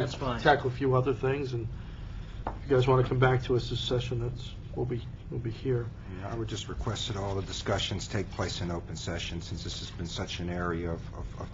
That's fine. tackle a few other things, and if you guys want to come back to us this session, we'll be here. Yeah, I would just request that all the discussions take place in open session, since this has been such an area of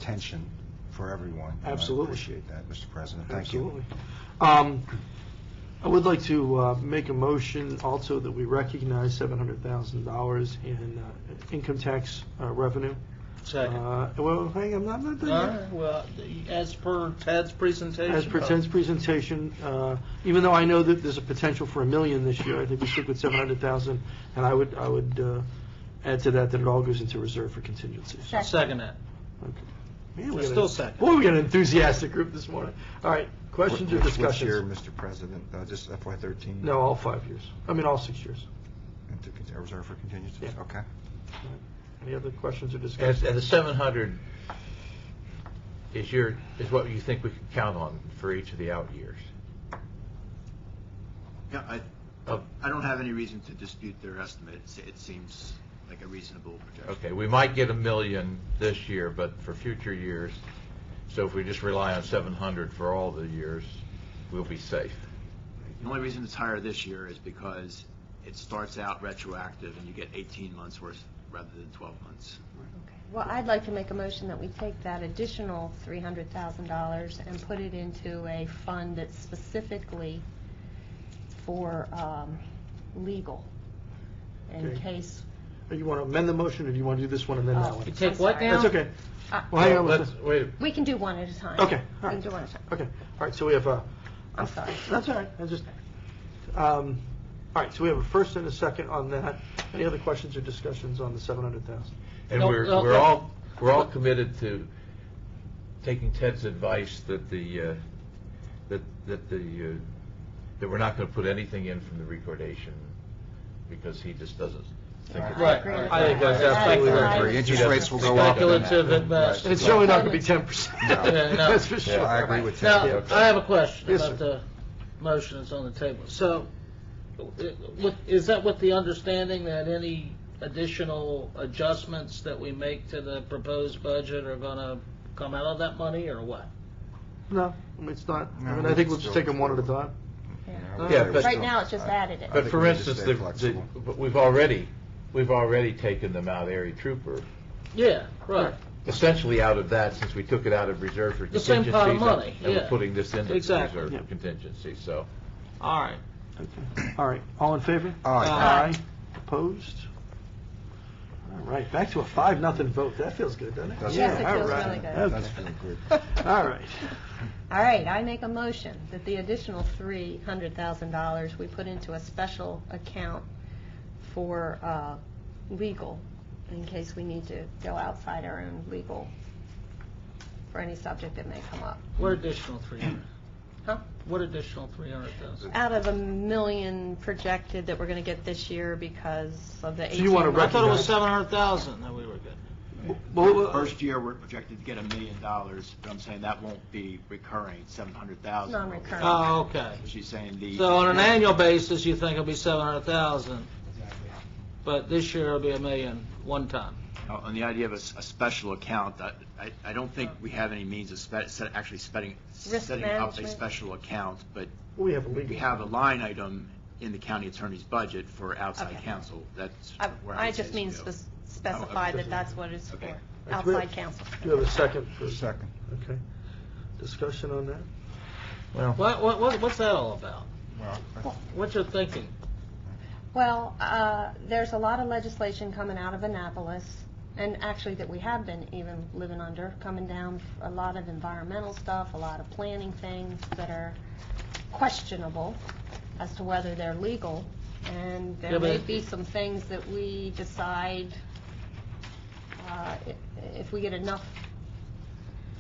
tension for everyone. And Absolutely. I appreciate that, Mr. President. Thank you. Absolutely. I would like to make a motion also that we recognize $700,000 in income tax revenue. Second. Well, hang on, I'm not done All yet. right, well, as per Ted's presentation. As per Ted's presentation, even though I know that there's a potential for $1 million this year, I think we stick with $700,000, and I would add to that it all goes into reserve for contingencies. Second that. Okay. Man, We're still second. Boy, we got an enthusiastic group this morning. All right, questions or Which discussions? year, Mr. President? Just FY13? No, all 5 years. I mean, all 6 years. Into reserve for contingencies? Yeah. Okay. All right. Any other questions or discussions? And the 700 is what you think we can count on for each of the out years? Yeah, I don't have any reason to dispute their estimate. It seems like a reasonable projection. Okay, we might get $1 million this year, but for future years, so if we just rely on 700 for all the years, we'll be safe. The only reason it's higher this year is because it starts out retroactive and you get 18 months worth rather than 12 months. Okay. Well, I'd like to make a motion that we take that additional $300,000 and put it into a fund that's specifically for legal, in Okay. case. You want to amend the motion, or do you want to do this one and then that Oh. one? You take I'm what sorry. now? That's okay. Well, hang on. Let's wait. We can do one at a time. Okay. All We right. can do one at a time. Okay. All right. So we have I'm sorry. That's all right. I just. All right. So we have a first and a second on that. Any other questions or discussions on the 700,000? And No, we're all committed to taking Ted's advice that that we're not going to put anything in from the recordation because he just doesn't think it's Right. agree with I think that. that's absolutely That's right. right. Interest rates will go up. Speculative at best. And it's certainly not going to be 10%. Yeah, no. That's for sure. I agree with Now, Ted. I have a question Yes, about sir. the motion that's on the table. So, is that with the understanding that any additional adjustments that we make to the proposed budget are going to come out of that money, or what? No, I mean, it's not. I No, mean, I think we'll it's just still- take them one at a time. Yeah, but- Right now, it's just added it. But think for we need to instance, stay flexible. but we've already taken the Mount Airy Trooper Yeah, right. essentially out of that, since we took it out of reserve for The same contingencies. pot of money, And yeah. we're putting this into Exactly. reserve Yeah. for contingency, so. All right. Okay. All right. All in favor? Aye. Aye. Opposed? All right. Back to a 5-0 vote. That feels good, doesn't it? Does Yes, it All feels right. really good. Okay. That's feeling good. All right. All right, I make a motion that the additional $300,000 we put into a special account for legal, in case we need to go outside our own legal for any subject that may come up. What additional 300? Huh? What additional 300,000? Out of $1 million projected that we're going to get this year because of the 18 you wanna I thought it was recognize- 700,000 that we were getting. Well, First year, we're projected to get $1 million, but I'm saying that won't be recurring, 700,000. Non-recurring. Oh, okay. She's saying the. So on an annual basis, you think it'll be 700,000, but this year it'll be $1 million one time. On the idea of a special account, I don't think we have any means of setting up a management. special account, but we have a legal. we have a line item in the county attorney's budget for outside Okay. counsel. That's where I would say just mean to go. specify okay. that that's what it's Okay. for, outside counsel. Do you have a second? Second. Okay. Discussion on that? Well, What's that all about? Well, What's your thinking? Well, there's a lot of legislation coming out of Annapolis, and actually that we have been even living under, coming down, a lot of environmental stuff, a lot of planning things that are questionable as to whether they're legal, and there Yeah, but may be some things that we decide, if we get enough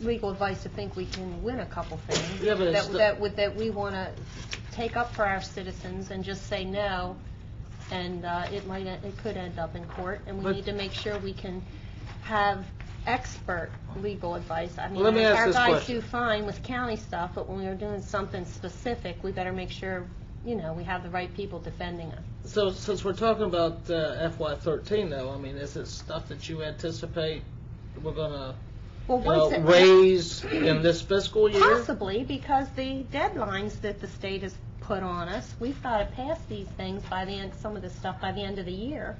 legal advice to think we can win a couple things, Yeah, but it's that we want to take up for our citizens and just say no, and it could end up in court, and we But- need to make sure we can have expert legal advice. I mean, Well, let me ask our this guys question. do fine with county stuff, but when we're doing something specific, we better make sure, we have the right people defending us. So since we're talking about FY13 though, I mean, is it stuff that you anticipate we're going to Well, once it raise in this fiscal year? possibly, because the deadlines that the state has put on us, we've got to pass these things by the end, some of this stuff by the end of the year.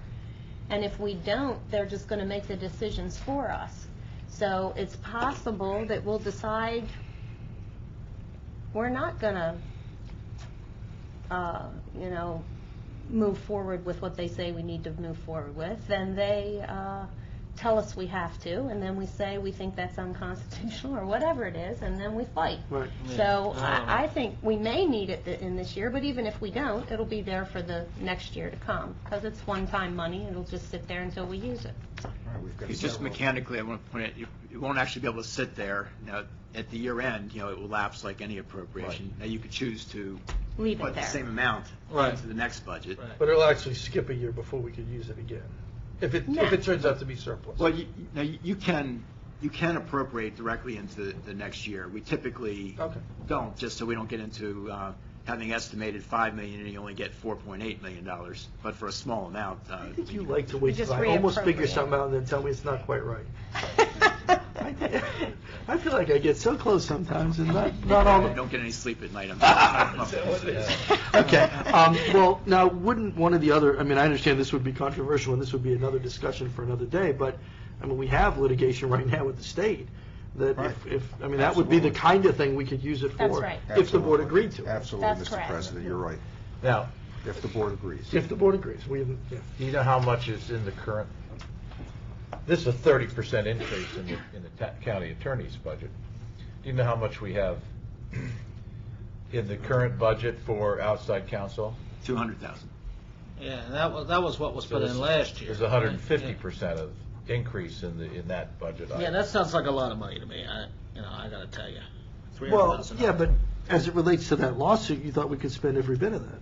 And if we don't, they're just going to make the decisions for us. So it's possible that we'll decide we're not going to, move forward with what they say we need to move forward with. Then they tell us we have to, and then we say we think that's unconstitutional or whatever it is, and then we fight. Right. So I think we may need it in this year, but even if we don't, it'll be there for the next year to come, because it's one-time money. It'll just sit there until we use it. All right, we've got It's just several- mechanically, I want to point out, you won't actually be able to sit there. Now, at the year end, it will lapse like any appropriation. Now, you could choose to Leave it put the there. same amount Right. into the next budget. Right. But it'll actually skip a year before we could use it again, if it turns out to be surplus. Well, you can appropriate directly into the next year. We typically Okay. don't, just so we don't get into having estimated $5 million and you only get $4.8 million. But for a small amount, I think you like to wait just till I almost figure reappropriate. something out and then tell me it's not quite right. I feel like I get so close sometimes and not all the... don't get any sleep at night. Okay, well, now, wouldn't one of the other, I mean, I understand this would be controversial and this would be another discussion for another day, but, I mean, we have litigation right now with the state, that Right. I mean, that would be the Absolutely. kind of thing we could use it That's for. right. If the board Absolutely. agreed to it. Absolutely, That's Mr. correct. President, you're right. Now, If the board agrees. If the board agrees, we, yeah. do you know how much is in the current, this is a 30% increase in the county attorney's budget. Do you know how much we have in the current budget for outside counsel? $200,000. Yeah, that was what was put in last year. There's 150% of increase in that budget item. Yeah, that sounds like a lot of money to me. I got to tell you. Well, $300,000. yeah, but as it relates to that lawsuit, you thought we could spend every bit of that.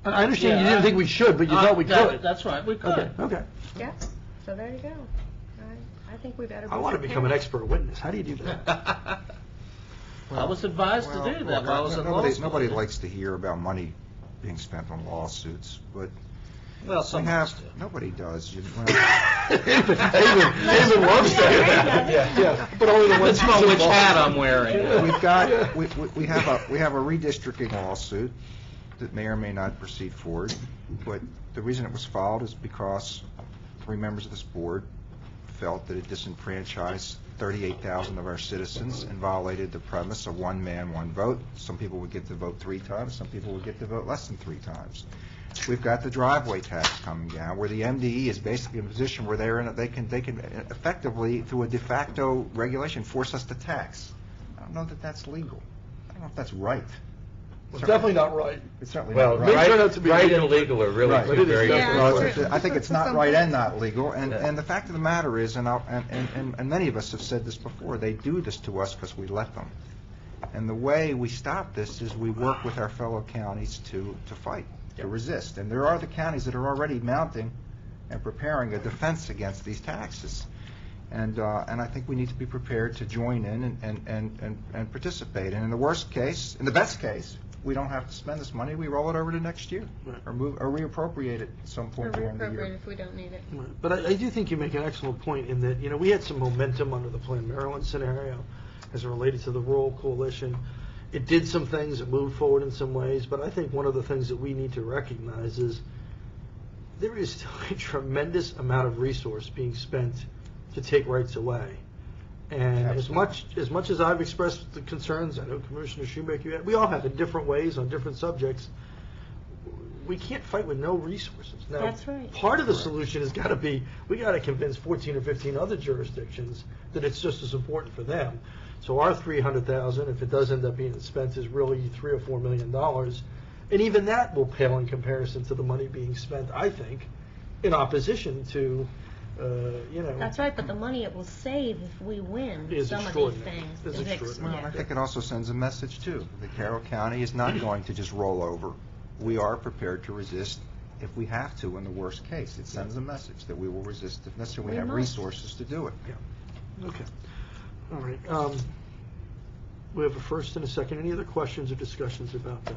I understand you Yeah, didn't think we should, but you thought we could. That's right, we could. Okay. Yeah, so there you go. I think we better be I want to become an prepared. expert witness. How do you do that? I was advised to do that while I was in law school. Nobody likes to hear about money being spent on lawsuits, but Well, we some have, of us do. nobody does. David loves that. Yeah, but only the ones. Depends on which hat I'm wearing. We've got, we have a redistricting lawsuit that may or may not proceed forward, but the reason it was filed is because 3 members of this board felt that it disenfranchised 38,000 of our citizens and violated the premise of one man, one vote. Some people would get to vote 3 times, some people would get to vote less than 3 times. We've got the driveway tax coming down, where the MDE is basically in a position where they can effectively, through a de facto regulation, force us to tax. I don't know that that's legal. I don't know if that's right. It's definitely not right. It's certainly Well, not right. May turn out to be right legal. and legal are really Right. two But it is very definitely different No, words. I think it's not right and not legal, and the fact of the matter is, and many of us have said this before, they do this to us because we let them. And the way we stop this is we work with our fellow counties to fight, to resist. And there are the counties that are already mounting and preparing a defense against these taxes. And I think we need to be prepared to join in and participate. And in the worst case, in the best case, we don't have to spend this money. We roll it over to next year, Right. or reappropriate it at some Or point during the reappropriate year. if we don't need it. Right. But I do think you make an excellent point in that, we had some momentum under the Planned Maryland scenario as it related to the rural coalition. It did some things, it moved forward in some ways, but I think one of the things that we need to recognize is there is still a tremendous amount of resource being spent to take rights away. And as much as I've expressed the concerns, I know Commissioner Shoemaker, we all have in different ways on different subjects. We can't fight with no resources. Now, That's right. part of the solution has got to be, we got to convince 14 or 15 other jurisdictions that it's just as important for them. So our $300,000, if it does end up being spent, is really $3 or $4 million, and even that will pale in comparison to the money being spent, I think, in opposition to, That's right, but the money it will save if we win Is some of these extraordinary. things. It's is extraordinary. Well, I think it also sends a message, too, that Carroll County is not going to just roll over. We are prepared to resist if we have to in the worst case. It sends a message that we will resist if necessary. We We have must. resources to do it. Okay. All right. We have a first and a second. Any other questions or discussions about that?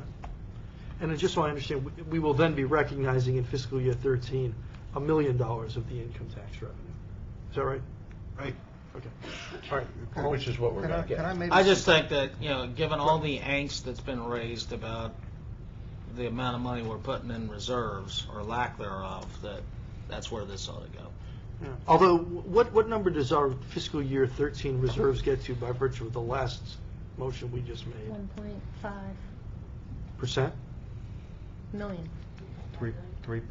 And then just so I understand, we will then be recognizing in fiscal year 13 $1 million of the income tax revenue. Is that right? Right. Okay. All right. Which is what we're Can going I- to get. can I maybe I just think that, given all the angst that's been raised about the amount of money we're putting in reserves, or lack thereof, that's where this ought to go. Yeah. Although, what number does our fiscal year 13 reserves get to by virtue of the last motion we just made? 1.5 Percent? million. 3.6.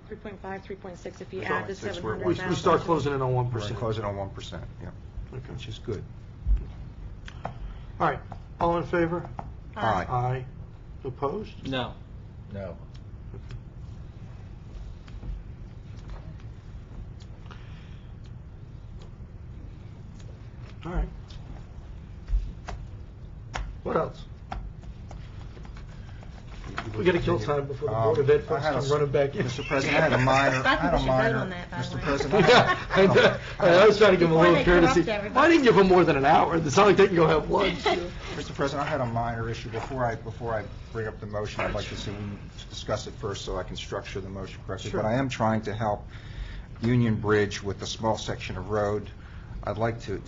3.5, 3.6 if you Three add the point six, 700,000. We start closing in on We're 1%. closing on 1%, yeah, Okay. which is good. All right. All in favor? Aye. Aye. Opposed? No. No. All right. What else? We got to kill time before the Board of Ed folks come running back in. Mr. President, I had a minor, I think we should vote on that, by the Mr. way. President, Yeah, I was trying to give them a Before little they courtesy. corrupt everybody. I didn't give them more than an hour. It's not like they can go have lunch. Mr. President, I had a minor issue. Before I bring up the motion, I'd like to see we discuss it first so I can structure the motion correctly. Sure. But I am trying to help Union Bridge with the small section of road. I'd like to